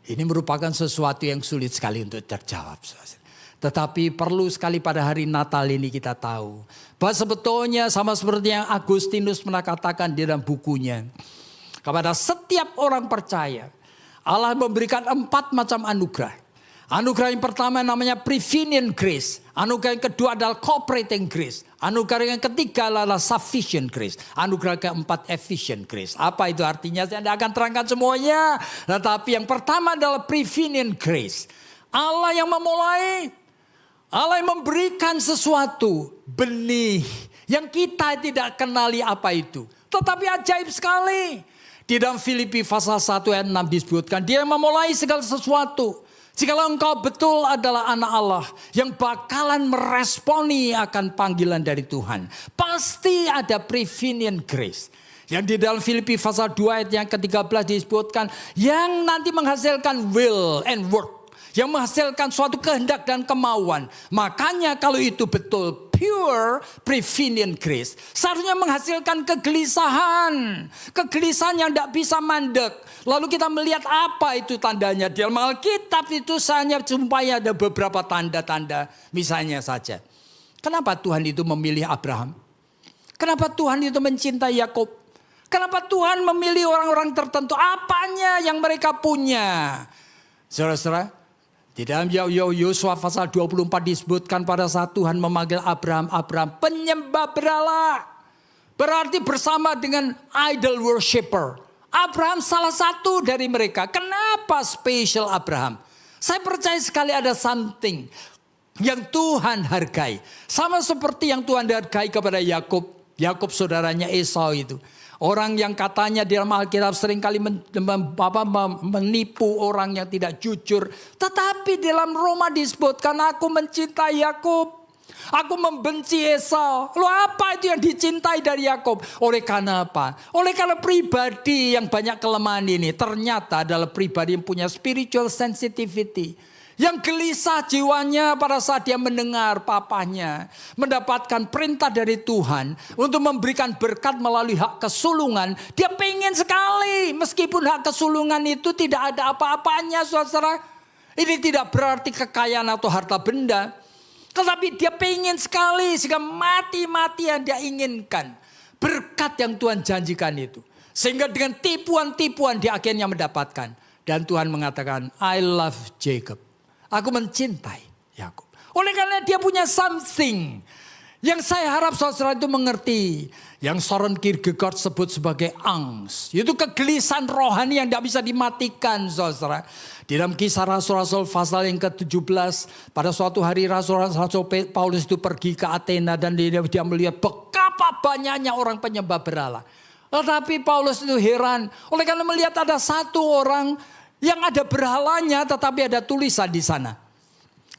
A: Ini merupakan sesuatu yang sulit sekali untuk terjawab. Tetapi perlu sekali pada hari Natal ini kita tahu bahwa sebetulnya sama seperti yang Agustinus pernah katakan di dalam bukunya. Kepada setiap orang percaya Allah memberikan 4 macam anugerah. Anugerah yang pertama namanya prevenient grace. Anugerah yang kedua adalah cooperating grace. Anugerah yang ketiga adalah sufficient grace. Anugerah keempat efficient grace. Apa itu artinya? Saya tidak akan terangkan semuanya. Tetapi yang pertama adalah prevenient grace. Allah yang memulai. Allah yang memberikan sesuatu, benih yang kita tidak kenali apa itu. Tetapi ajaib sekali. Di dalam Filipi pasal 1 ayat 6 disebutkan, Dia yang memulai segala sesuatu. Jikalau engkau betul adalah anak Allah yang bakalan meresponi akan panggilan dari Tuhan. Pasti ada prevenient grace. Yang di dalam Filipi pasal 2 ayat yang ke-13 disebutkan, yang nanti menghasilkan will and work. Yang menghasilkan suatu kehendak dan kemauan. Makanya kalau itu betul pure prevenient grace. Seharusnya menghasilkan kegelisahan. Kegelisahan yang tidak bisa mandek. Lalu kita melihat apa itu tandanya. Di dalam Alkitab itu hanya supaya ada beberapa tanda-tanda. Misalnya saja. Kenapa Tuhan itu memilih Abraham? Kenapa Tuhan itu mencintai Yakub? Kenapa Tuhan memilih orang-orang tertentu? Apanya yang mereka punya? Saudara-saudara. Di dalam Yosua pasal 24 disebutkan pada saat Tuhan memanggil Abraham, Abraham penyembah berhala. Berarti bersama dengan idol worshipper. Abraham salah satu dari mereka. Kenapa spesial Abraham? Saya percaya sekali ada something yang Tuhan hargai. Sama seperti yang Tuhan hargai kepada Yakub. Yakub saudaranya Esau itu. Orang yang katanya di dalam Alkitab seringkali menipu orang yang tidak jujur. Tetapi dalam Roma disebutkan, aku mencintai Yakub. Aku membenci Esau. Lalu apa itu yang dicintai dari Yakub? Oleh karena apa? Oleh karena pribadi yang banyak kelemahan ini ternyata adalah pribadi yang punya spiritual sensitivity. Yang gelisah jiwanya pada saat dia mendengar papanya mendapatkan perintah dari Tuhan untuk memberikan berkat melalui hak kesulungan. Dia pengen sekali, meskipun hak kesulungan itu tidak ada apa-apanya, saudara. Ini tidak berarti kekayaan atau harta benda. Tetapi dia pengen sekali, sehingga mati-matian dia inginkan berkat yang Tuhan janjikan itu. Sehingga dengan tipuan-tipuan dia akhirnya mendapatkan. Dan Tuhan mengatakan, I love Jacob. Aku mencintai Yakub. Oleh karena dia punya something yang saya harap saudara itu mengerti. Yang Soren Kierkegaard sebut sebagai angst. Itu kegelisahan rohani yang tidak bisa dimatikan, saudara. Di dalam Kisah Rasul-Rasul pasal yang ke-17. Pada suatu hari Rasul-Rasul Paulus itu pergi ke Athena. Dan dia melihat betapa banyaknya orang penyembah berhala. Tetapi Paulus itu heran. Oleh karena melihat ada satu orang yang ada berhalanya, tetapi ada tulisan di sana.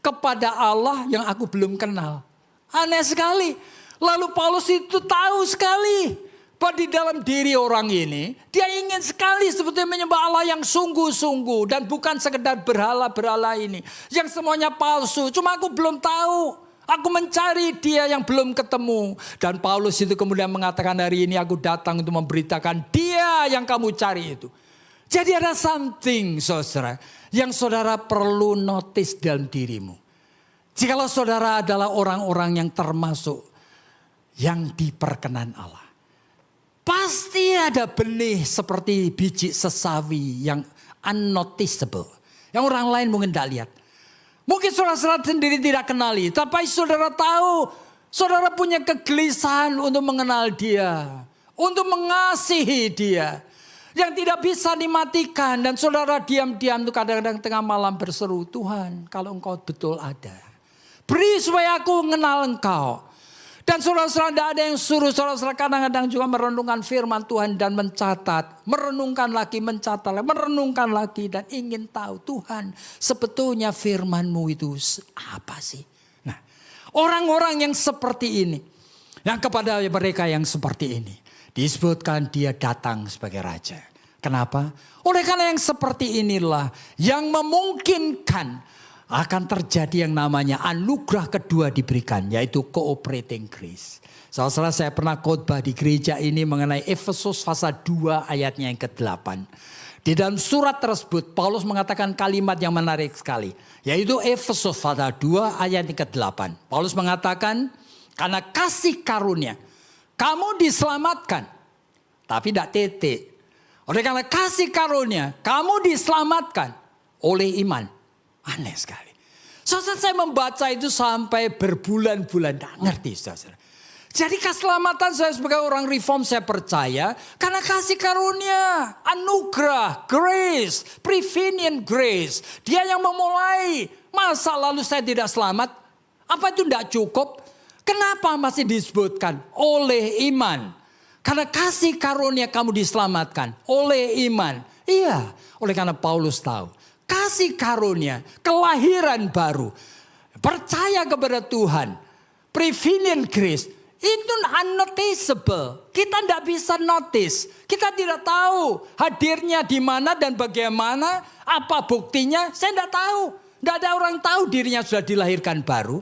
A: Kepada Allah yang aku belum kenal. Aneh sekali. Lalu Paulus itu tahu sekali bahwa di dalam diri orang ini, dia ingin sekali sebetulnya menyembah Allah yang sungguh-sungguh. Dan bukan sekedar berhala-berhala ini. Yang semuanya palsu. Cuma aku belum tahu. Aku mencari dia yang belum ketemu. Dan Paulus itu kemudian mengatakan, hari ini aku datang untuk memberitakan dia yang kamu cari itu. Jadi ada something, saudara, yang saudara perlu notice dalam dirimu. Jikalau saudara adalah orang-orang yang termasuk yang diperkenan Allah. Pasti ada benih seperti biji sesawi yang unnoticeable. Yang orang lain mungkin tidak lihat. Mungkin saudara sendiri tidak kenali. Tapi saudara tahu, saudara punya kegelisahan untuk mengenal dia. Untuk mengasihi dia. Yang tidak bisa dimatikan. Dan saudara diam-diam itu kadang-kadang tengah malam berseru, Tuhan kalau engkau betul ada, beri supaya aku mengenal engkau. Dan saudara-saudara tidak ada yang suruh. Saudara-saudara kadang-kadang juga merenungkan firman Tuhan dan mencatat. Merenungkan lagi, mencatat lagi, merenungkan lagi. Dan ingin tahu Tuhan sebetulnya firman-Mu itu apa sih. Nah, orang-orang yang seperti ini. Yang kepada mereka yang seperti ini. Disebutkan dia datang sebagai raja. Kenapa? Oleh karena yang seperti inilah yang memungkinkan akan terjadi yang namanya anugerah kedua diberikan, yaitu cooperating grace. Saudara, saya pernah khotbah di gereja ini mengenai Efesus pasal 2 ayatnya yang ke-8. Di dalam surat tersebut Paulus mengatakan kalimat yang menarik sekali, yaitu Efesus pasal 2 ayat yang ke-8. Paulus mengatakan, karena kasih karunia kamu diselamatkan, tapi tidak titik. Oleh karena kasih karunia kamu diselamatkan oleh iman. Aneh sekali. Saudara, saya membaca itu sampai berbulan-bulan. Tidak ngerti, saudara. Jadi keselamatan saya sebagai orang reform saya percaya. Karena kasih karunia, anugerah, grace, prevenient grace. Dia yang memulai. Masa lalu saya tidak selamat? Apa itu tidak cukup? Kenapa masih disebutkan? Oleh iman. Karena kasih karunia kamu diselamatkan. Oleh iman. Iya, oleh karena Paulus tahu. Kasih karunia, kelahiran baru, percaya kepada Tuhan, prevenient grace, itu unnoticeable. Kita tidak bisa notice, kita tidak tahu hadirnya di mana dan bagaimana, apa buktinya, saya tidak tahu. Tidak ada orang tahu dirinya sudah dilahirkan baru.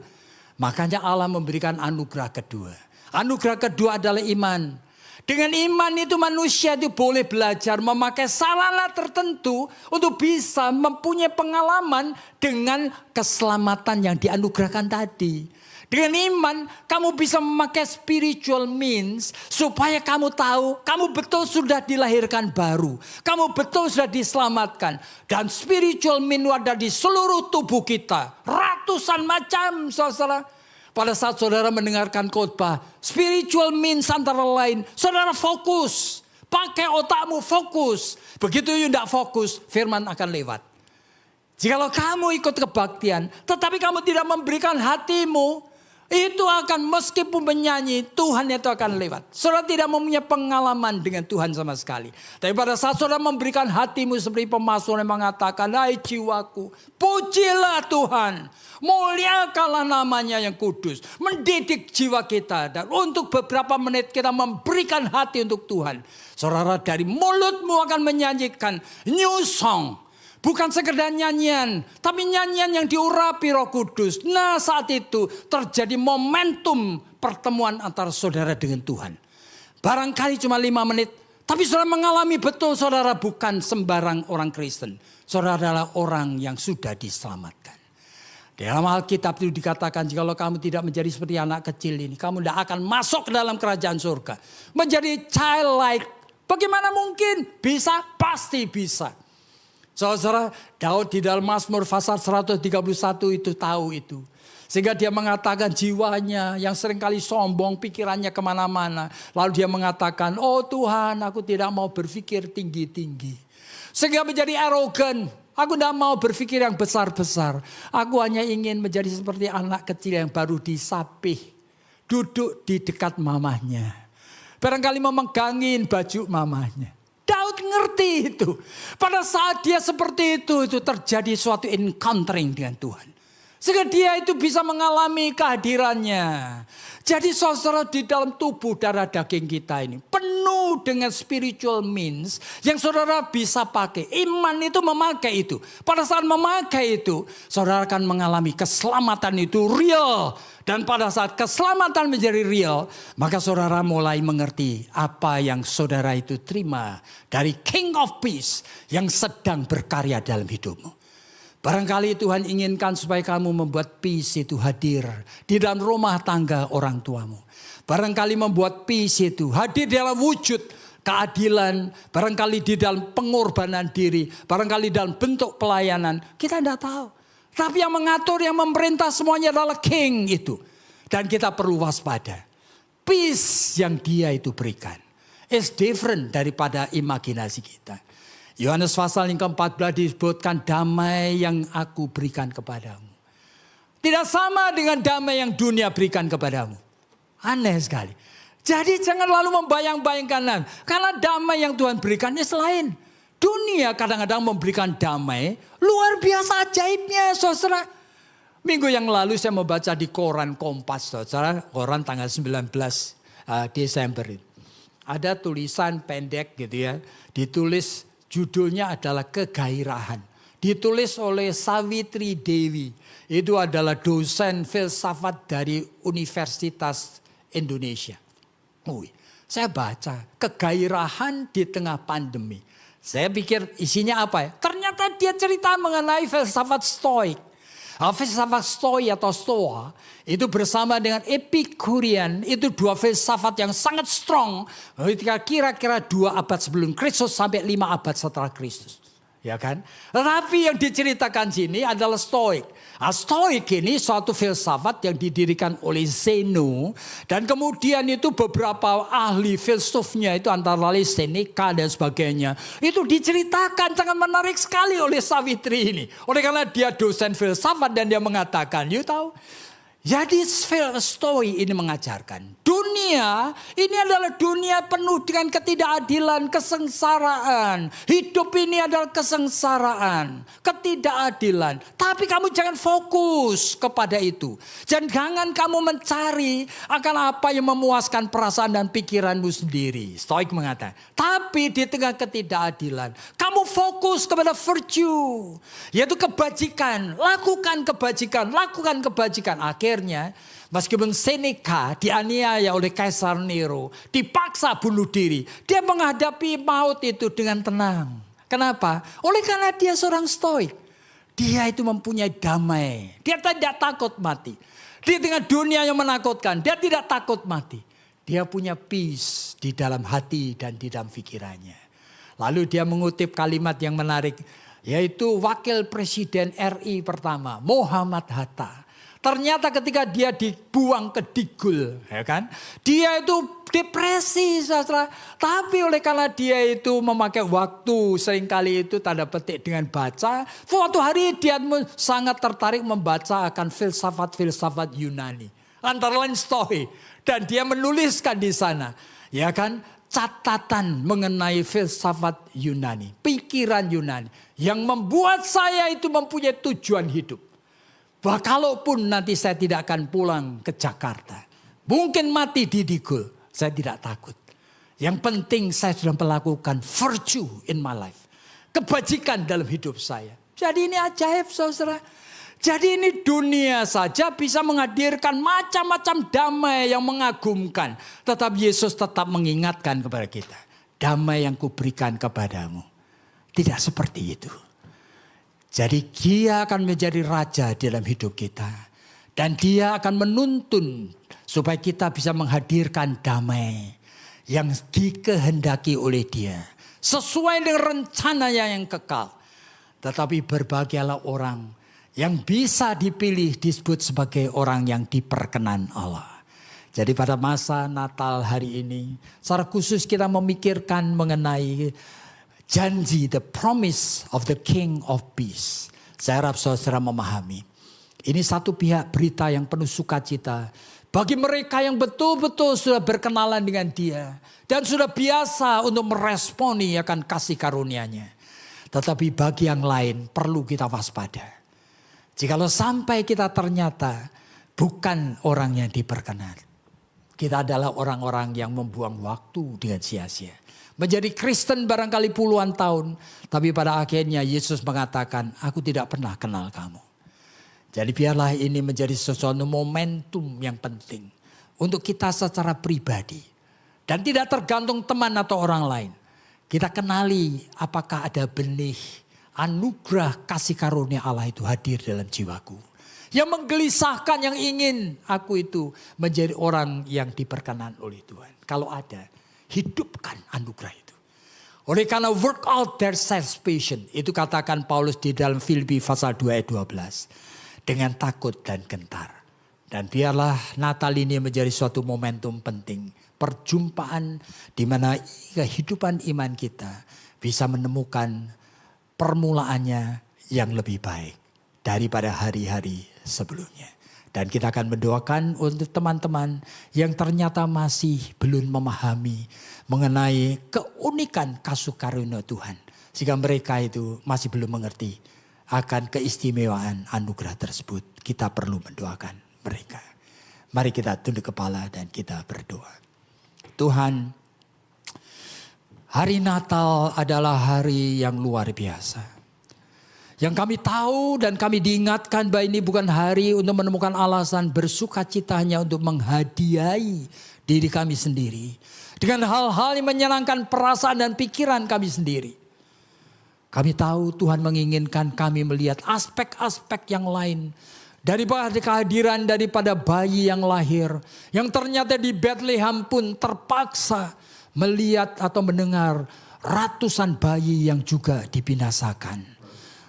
A: Makanya Allah memberikan anugerah kedua. Anugerah kedua adalah iman. Dengan iman itu manusia itu boleh belajar memakai sarana tertentu untuk bisa mempunyai pengalaman dengan keselamatan yang dianugerahkan tadi. Dengan iman kamu bisa memakai spiritual means supaya kamu tahu kamu betul sudah dilahirkan baru. Kamu betul sudah diselamatkan. Dan spiritual means ada di seluruh tubuh kita. Ratusan macam, saudara. Pada saat saudara mendengarkan khotbah, spiritual means antara lain, saudara fokus. Pakai otakmu fokus. Begitu you tidak fokus, firman akan lewat. Jikalau kamu ikut kebaktian, tetapi kamu tidak memberikan hatimu, itu akan meskipun menyanyi, Tuhan itu akan lewat. Saudara tidak mempunyai pengalaman dengan Tuhan sama sekali. Tapi pada saat saudara memberikan hatimu seperti pemazmur yang mengatakan, hai jiwaku, pujilah Tuhan. Muliakanlah namanya yang kudus. Mendidik jiwa kita. Dan untuk beberapa menit kita memberikan hati untuk Tuhan. Saudara, dari mulutmu akan menyanyikan new song. Bukan sekedar nyanyian, tapi nyanyian yang diurapi Roh Kudus. Nah, saat itu terjadi momentum pertemuan antara saudara dengan Tuhan. Barangkali cuma 5 menit, tapi saudara mengalami betul saudara bukan sembarang orang Kristen. Saudara adalah orang yang sudah diselamatkan. Dalam Alkitab itu dikatakan, jikalau kamu tidak menjadi seperti anak kecil ini, kamu tidak akan masuk ke dalam kerajaan surga. Menjadi childlike, bagaimana mungkin? Bisa, pasti bisa. Saudara, Daud di dalam Mazmur pasal 131 itu tahu itu. Sehingga dia mengatakan jiwanya yang seringkali sombong, pikirannya kemana-mana. Lalu dia mengatakan, oh Tuhan, aku tidak mau berpikir tinggi-tinggi. Sehingga menjadi arogan. Aku tidak mau berpikir yang besar-besar. Aku hanya ingin menjadi seperti anak kecil yang baru disapih. Duduk di dekat mamahnya. Barangkali memegangin baju mamahnya. Daud ngerti itu. Pada saat dia seperti itu terjadi suatu encountering dengan Tuhan. Sehingga dia itu bisa mengalami kehadirannya. Jadi saudara, di dalam tubuh darah daging kita ini penuh dengan spiritual means yang saudara bisa pakai. Iman itu memakai itu. Pada saat memakai itu, saudara akan mengalami keselamatan itu real. Dan pada saat keselamatan menjadi real, maka saudara mulai mengerti apa yang saudara itu terima dari King of Peace yang sedang berkarya dalam hidupmu. Barangkali Tuhan inginkan supaya kamu membuat peace itu hadir di dalam rumah tangga orang tuamu. Barangkali membuat peace itu hadir dalam wujud keadilan, barangkali di dalam pengorbanan diri, barangkali dalam bentuk pelayanan. Kita tidak tahu. Tapi yang mengatur, yang memerintah semuanya adalah King itu. Dan kita perlu waspada. Peace yang dia itu berikan is different daripada imajinasi kita. Yohanes pasal yang ke-14 disebutkan damai yang aku berikan kepadamu. Tidak sama dengan damai yang dunia berikan kepadamu. Aneh sekali. Jadi jangan lalu membayang-bayangkan. Karena damai yang Tuhan berikan is lain. Dunia kadang-kadang memberikan damai luar biasa ajaibnya, saudara. Minggu yang lalu saya membaca di koran Kompas, saudara. Koran tanggal 19 Desember. Ada tulisan pendek gitu ya. Ditulis judulnya adalah Kegairahan. Ditulis oleh Savitri Dewi. Itu adalah dosen filsafat dari Universitas Indonesia. Saya baca Kegairahan di tengah pandemi. Saya pikir isinya apa ya? Ternyata dia cerita mengenai filsafat Stoik. Filsafat Stoik atau Stoa itu bersama dengan Epikurean itu dua filsafat yang sangat strong. Kira-kira 2 abad sebelum Kristus sampai 5 abad setelah Kristus. Ya kan? Tetapi yang diceritakan sini adalah Stoik. Stoik ini suatu filsafat yang didirikan oleh Zeno. Dan kemudian itu beberapa ahli filsufnya itu antara lain Seneca dan sebagainya. Itu diceritakan sangat menarik sekali oleh Savitri ini. Oleh karena dia dosen filsafat dan dia mengatakan, you tahu. Jadi Stoik ini mengajarkan dunia ini adalah dunia penuh dengan ketidakadilan, kesengsaraan. Hidup ini adalah kesengsaraan, ketidakadilan. Tapi kamu jangan fokus kepada itu. Jangan kamu mencari akan apa yang memuaskan perasaan dan pikiranmu sendiri. Stoik mengatakan, tapi di tengah ketidakadilan, kamu fokus kepada virtue, yaitu kebajikan. Lakukan kebajikan, lakukan kebajikan. Akhirnya meskipun Seneca dianiaya oleh Kaisar Nero, dipaksa bunuh diri, dia menghadapi maut itu dengan tenang. Kenapa? Oleh karena dia seorang Stoik. Dia itu mempunyai damai. Dia tidak takut mati. Di tengah dunia yang menakutkan, dia tidak takut mati. Dia punya peace di dalam hati dan di dalam pikirannya. Lalu dia mengutip kalimat yang menarik, yaitu Wakil Presiden RI pertama, Muhammad Hatta. Ternyata ketika dia dibuang ke Digul, ya kan? Dia itu
B: depresi, saudara. Tapi oleh karena dia itu memakai waktu seringkali itu tanda petik dengan baca. Suatu hari dia sangat tertarik membaca akan filsafat-filsafat Yunani. Antara lain Stoik. Dan dia menuliskan di sana. Ya kan, catatan mengenai filsafat Yunani. Pikiran Yunani. Yang membuat saya itu mempunyai tujuan hidup. Bahwa kalaupun nanti saya tidak akan pulang ke Jakarta. Mungkin mati di Digul. Saya tidak takut. Yang penting saya sudah melakukan virtue in my life. Kebajikan dalam hidup saya. Jadi ini ajaib saudara. Jadi ini dunia saja bisa menghadirkan macam-macam damai yang mengagumkan. Tetapi Yesus tetap mengingatkan kepada kita. Damai yang kuberikan kepadamu. Tidak seperti itu. Jadi dia akan menjadi raja dalam hidup kita. Dan dia akan menuntun supaya kita bisa menghadirkan damai yang dikehendaki oleh dia. Sesuai dengan rencananya yang kekal. Tetapi berbahagialah orang yang bisa dipilih disebut sebagai orang yang diperkenan Allah. Jadi pada masa Natal hari ini, secara khusus kita memikirkan mengenai janji, the promise of the King of Peace. Saya harap saudara memahami. Ini satu pihak berita yang penuh sukacita. Bagi mereka yang betul-betul sudah berkenalan dengan dia. Dan sudah biasa untuk meresponi akan kasih karunia-Nya. Tetapi bagi yang lain perlu kita waspada. Jikalau sampai kita ternyata bukan orang yang diperkenan. Kita adalah orang-orang yang membuang waktu dengan sia-sia. Menjadi Kristen barangkali puluhan tahun. Tapi pada akhirnya Yesus mengatakan, aku tidak pernah kenal kamu. Jadi biarlah ini menjadi sesuatu momentum yang penting. Untuk kita secara pribadi. Dan tidak tergantung teman atau orang lain. Kita kenali apakah ada benih anugerah kasih karunia Allah itu hadir dalam jiwaku. Yang menggelisahkan, yang ingin aku itu menjadi orang yang diperkenan oleh Tuhan. Kalau ada, hidupkan anugerah itu. Oleh karena work out their salvation. Itu katakan Paulus di dalam Filipi pasal 2 ayat 12. Dengan takut dan gentar. Dan biarlah Natal ini menjadi suatu momentum penting. Perjumpaan di mana kehidupan iman kita bisa menemukan permulaannya yang lebih baik. Daripada hari-hari sebelumnya. Dan kita akan mendoakan untuk teman-teman yang ternyata masih belum memahami mengenai keunikan kasih karunia Tuhan. Sehingga mereka itu masih belum mengerti akan keistimewaan anugerah tersebut. Kita perlu mendoakan mereka. Mari kita tunduk kepala dan kita berdoa. Tuhan, hari Natal adalah hari yang luar biasa. Yang kami tahu dan kami diingatkan bahwa ini bukan hari untuk menemukan alasan bersukacita hanya untuk menghadiahi diri kami sendiri. Dengan hal-hal yang menyenangkan perasaan dan pikiran kami sendiri. Kami tahu Tuhan menginginkan kami melihat aspek-aspek yang lain. Daripada kehadiran daripada bayi yang lahir. Yang ternyata di Bethlehem pun terpaksa melihat atau mendengar ratusan bayi yang juga dibinasakan.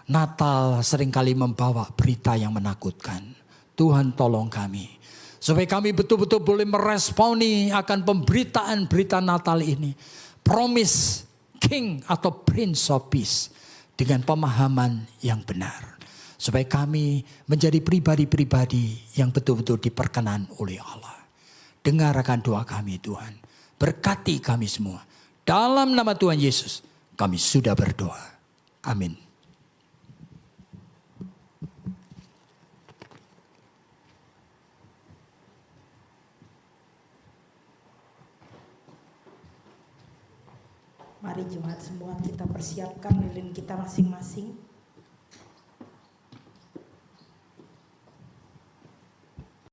B: Natal seringkali membawa berita yang menakutkan. Tuhan tolong kami. Supaya kami betul-betul boleh meresponi akan pemberitaan berita Natal ini. Promise King atau Prince of Peace. Dengan pemahaman yang benar. Supaya kami menjadi pribadi-pribadi yang betul-betul diperkenan oleh Allah. Dengarkan doa kami Tuhan. Berkati kami semua. Dalam nama Tuhan Yesus kami sudah berdoa. Amin.
C: Mari jemaat semua kita persiapkan lilin kita masing-masing.